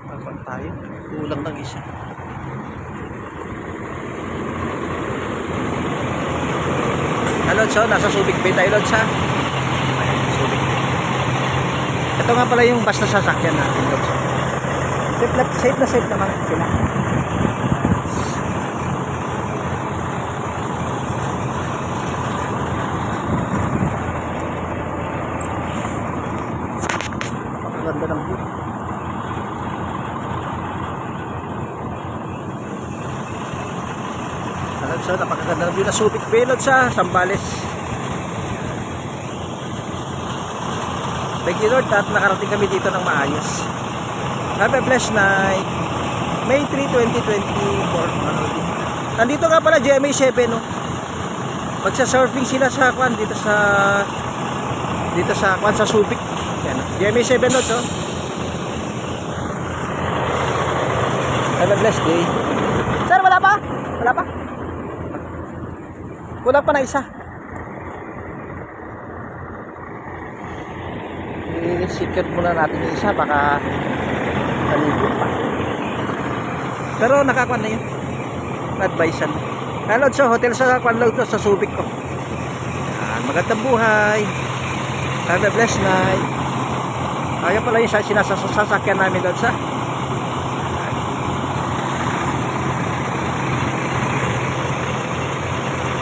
Dapat tayo. Kulang ng isa. Lods, oh, nasa Subic Bay tayo, Lods, ha? Subic Bay. Ito nga pala yung basta sasakyan natin, Lods. Safe na safe naman sila. Napakaganda ng view. So, napakaganda ng view na Subic Bay, Lods, sa Zambales. Thank you, Lord, at nakarating kami dito ng maayos. Have a blessed night. May 3, 2024. Nandito nga pala GMA 7, no? Magsa-surfing sila sa kwan dito sa kwan sa Subic. Yan, GMA 7, Lods, oh. Have a blessed day. Sir, wala pa? Wala pa? Kulang pa na isa. I-secure muna natin yung isa, baka naligo pa. Pero nakakuan na yun. Na-advisean. Hello, so hotel sa Kwanlaw to, sa Subic ko. Magandang buhay. Have a blessed night. Kaya pala yung sinasasakyan namin doon sa